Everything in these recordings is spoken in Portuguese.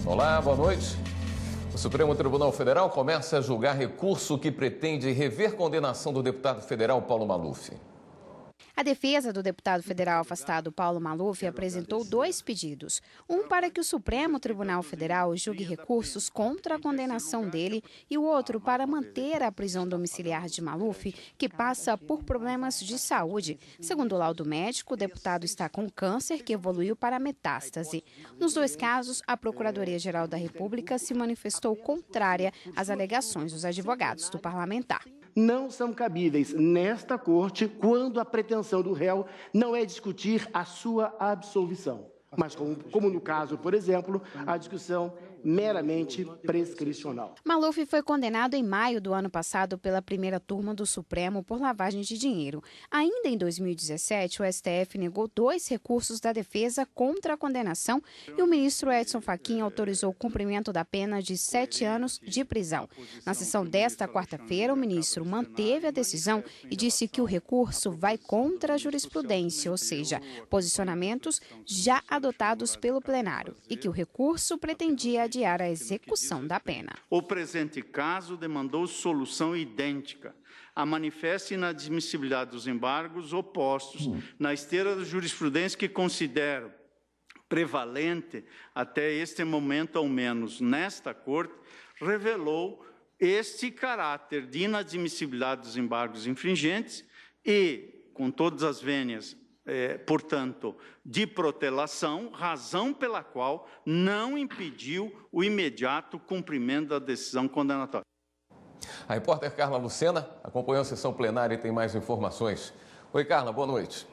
Olá, boa noite. O Supremo Tribunal Federal começa a julgar recurso que pretende rever condenação do deputado federal Paulo Maluf. A defesa do deputado federal afastado Paulo Maluf apresentou 2 pedidos. Um para que o Supremo Tribunal Federal julgue recursos contra a condenação dele e o outro para manter a prisão domiciliar de Maluf, que passa por problemas de saúde. Segundo o laudo médico, o deputado está com câncer que evoluiu para metástase. Nos 2 casos, a Procuradoria-Geral da República se manifestou contrária às alegações dos advogados do parlamentar. Não são cabíveis nesta Corte quando a pretensão do réu não é discutir a sua absolvição, mas como no caso, por exemplo, a discussão meramente prescricional. Maluf foi condenado em maio do ano passado pela primeira turma do Supremo por lavagem de dinheiro. Ainda em 2017, o STF negou 2 recursos da defesa contra a condenação e o ministro Edson Fachin autorizou o cumprimento da pena de 7 anos de prisão. Na sessão desta quarta-feira, o ministro manteve a decisão e disse que o recurso vai contra a jurisprudência, ou seja, posicionamentos já adotados pelo plenário, e que o recurso pretendia adiar a execução da pena. O presente caso demandou solução idêntica à manifesta inadmissibilidade dos embargos opostos na esteira da jurisprudência que considero prevalente até este momento, ao menos nesta Corte, revelou este caráter de inadmissibilidade dos embargos infringentes e, com todas as vênias, portanto, de protelação, razão pela qual não impediu o imediato cumprimento da decisão condenatória. A repórter Carla Lucena acompanhou a sessão plenária e tem mais informações. Oi, Carla, boa noite.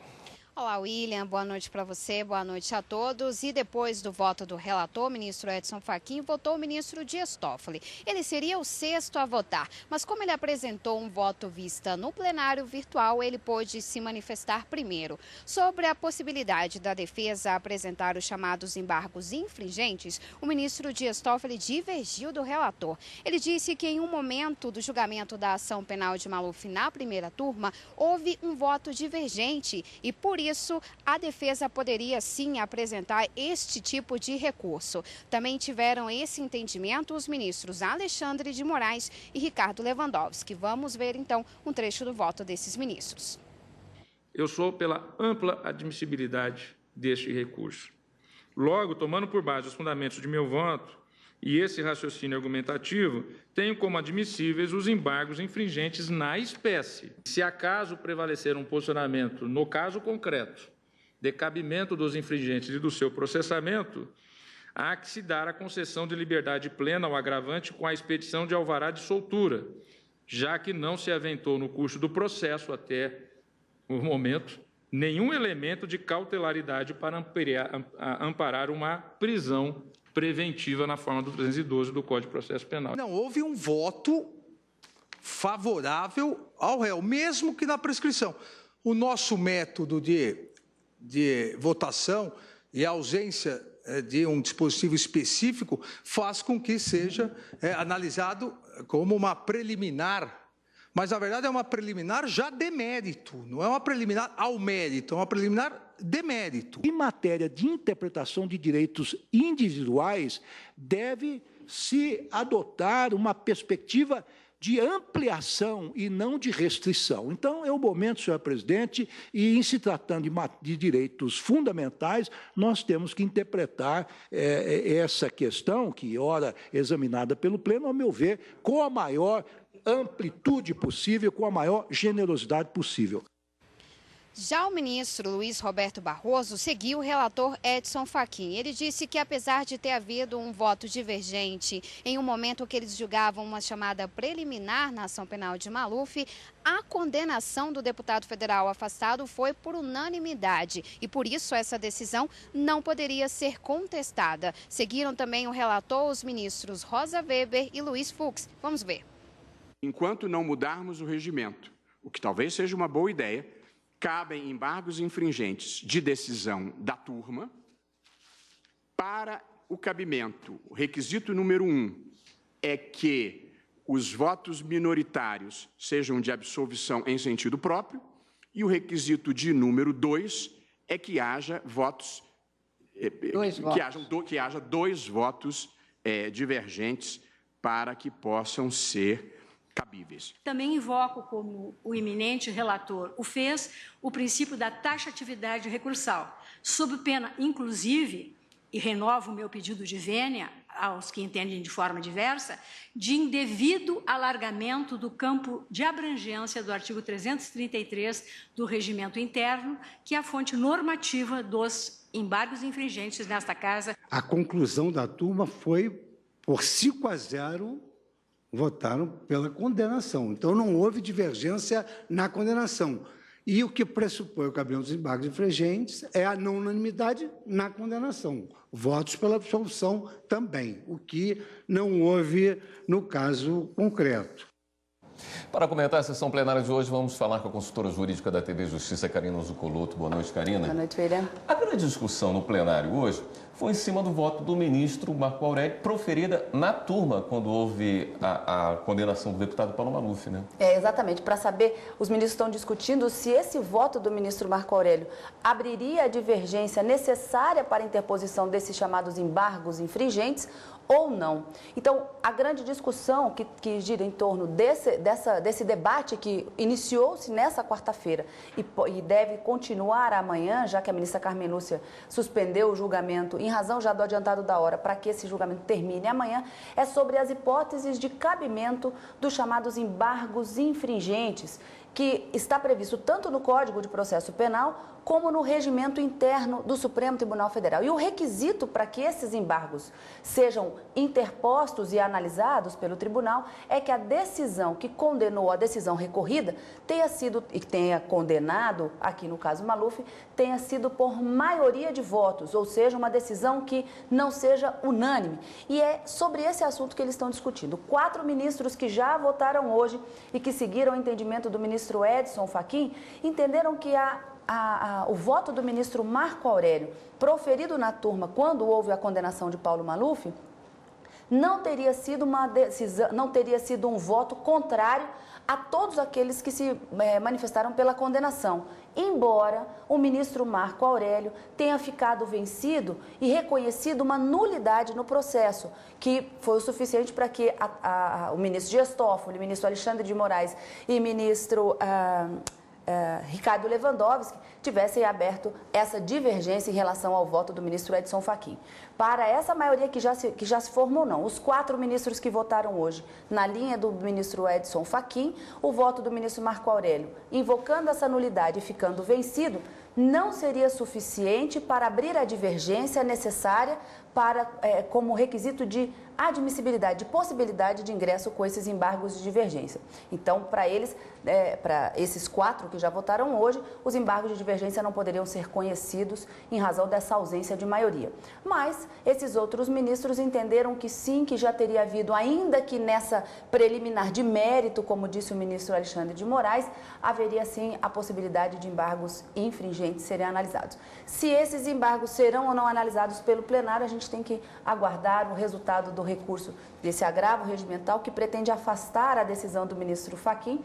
Olá, William. Boa noite para você, boa noite a todos. E depois do voto do relator, ministro Edson Fachin, votou o ministro Dias Toffoli. Ele seria o 6º a votar, mas como ele apresentou um voto vista no plenário virtual, ele pôde se manifestar primeiro. Sobre a possibilidade da defesa apresentar os chamados embargos infringentes, o ministro Dias Toffoli divergiu do relator. Ele disse que em um momento do julgamento da ação penal de Maluf na primeira turma, houve um voto divergente e, por isso, a defesa poderia sim apresentar este tipo de recurso. Também tiveram esse entendimento os ministros Alexandre de Moraes e Ricardo Lewandowski. Vamos ver então um trecho do voto desses ministros. Eu sou pela ampla admissibilidade deste recurso. Logo, tomando por base os fundamentos de meu voto e esse raciocínio argumentativo, tenho como admissíveis os embargos infringentes na espécie. Se acaso prevalecer um posicionamento, no caso concreto, de cabimento dos infringentes e do seu processamento, há que se dar a concessão de liberdade plena ao agravante com a expedição de alvará de soltura, já que não se aventou no curso do processo até o momento nenhum elemento de cautelaridade para amparar uma prisão preventiva na forma do 312 do Código de Processo Penal. Não houve um voto favorável ao réu, mesmo que na prescrição. O nosso método de votação e a ausência de um dispositivo específico faz com que seja analisado como uma preliminar. Mas, na verdade, é uma preliminar já de mérito, não é uma preliminar ao mérito, é uma preliminar de mérito. Em matéria de interpretação de direitos individuais, deve-se adotar uma perspectiva de ampliação e não de restrição. Então, é o momento, senhor presidente, e em se tratando de direitos fundamentais, nós temos que interpretar essa questão, que ora examinada pelo Pleno, ao meu ver, com a maior amplitude possível, com a maior generosidade possível. Já o ministro Luiz Roberto Barroso seguiu o relator Edson Fachin. Ele disse que, apesar de ter havido um voto divergente em um momento que eles julgavam uma chamada preliminar na ação penal de Maluf, a condenação do deputado federal afastado foi por unanimidade e, por isso, essa decisão não poderia ser contestada. Seguiram também o relator os ministros Rosa Weber e Luiz Fux. Vamos ver. Enquanto não mudarmos o regimento, o que talvez seja uma boa ideia, cabem embargos infringentes de decisão da turma. Para o cabimento, o requisito número 1 é que os votos minoritários sejam de absolvição em sentido próprio, e o requisito de número 2 é que haja votos, que haja 2 votos divergentes para que possam ser cabíveis. Também invoco, como o eminente relator o fez, o princípio da taxatividade recursal, sob pena, inclusive, e renovo o meu pedido de vênia aos que entendem de forma diversa, de indevido alargamento do campo de abrangência do artigo 333 do Regimento Interno, que é a fonte normativa dos embargos infringentes nesta Casa. A conclusão da turma foi, por 5-0, votaram pela condenação. Então, não houve divergência na condenação. E o que pressupõe o cabimento dos embargos infringentes é a não unanimidade na condenação. Votos pela absolução também, o que não houve no caso concreto. Para comentar a sessão plenária de hoje, vamos falar com a consultora jurídica da TV Justiça, Karina Zuccolotto. Boa noite, Karina. Boa noite, William. A grande discussão no plenário hoje foi em cima do voto do ministro Marco Aurélio, proferida na turma, quando houve a condenação do deputado Paulo Maluf, né? Exatamente. Para saber, os ministros estão discutindo se esse voto do ministro Marco Aurélio abriria a divergência necessária para a interposição desses chamados embargos infringentes ou não. Então, a grande discussão que gira em torno desse debate que iniciou-se nessa quarta-feira e deve continuar amanhã, já que a ministra Carmen Lúcia suspendeu o julgamento em razão já do adiantado da hora para que esse julgamento termine amanhã, é sobre as hipóteses de cabimento dos chamados embargos infringentes, que está previsto tanto no Código de Processo Penal como no regimento interno do Supremo Tribunal Federal. E o requisito para que esses embargos sejam interpostos e analisados pelo tribunal é que a decisão que condenou a decisão recorrida tenha sido, e tenha condenado, aqui no caso Maluf, tenha sido por maioria de votos, ou seja, uma decisão que não seja unânime. E é sobre esse assunto que eles estão discutindo. 4 ministros que já votaram hoje e que seguiram o entendimento do ministro Edson Fachin entenderam que o voto do ministro Marco Aurélio, proferido na turma quando houve a condenação de Paulo Maluf, não teria sido uma decisão, não teria sido um voto contrário a todos aqueles que se manifestaram pela condenação, embora o ministro Marco Aurélio tenha ficado vencido e reconhecido uma nulidade no processo, que foi o suficiente para que o ministro Dias Toffoli, o ministro Alexandre de Moraes e o ministro Ricardo Lewandowski tivessem aberto essa divergência em relação ao voto do ministro Edson Fachin. Para essa maioria que já se formou, não. Os 4 ministros que votaram hoje, na linha do ministro Edson Fachin, o voto do ministro Marco Aurélio, invocando essa nulidade e ficando vencido, não seria suficiente para abrir a divergência necessária como requisito de admissibilidade, de possibilidade de ingresso com esses embargos de divergência. Então, para esses 4 que já votaram hoje, os embargos de divergência não poderiam ser conhecidos em razão dessa ausência de maioria. Mas esses outros ministros entenderam que sim, que já teria havido, ainda que nessa preliminar de mérito, como disse o ministro Alexandre de Moraes, haveria sim a possibilidade de embargos infringentes serem analisados. Se esses embargos serão ou não analisados pelo plenário, a gente tem que aguardar o resultado do recurso desse agravo regimental que pretende afastar a decisão do ministro Fachin,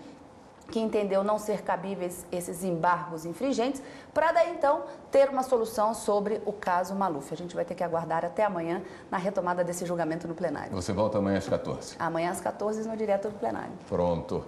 que entendeu não ser cabíveis esses embargos infringentes, para daí então ter uma solução sobre o caso Maluf. A gente vai ter que aguardar até amanhã na retomada desse julgamento no plenário. Você volta amanhã às 14h? Amanhã às 14h no direto do plenário. Pronto.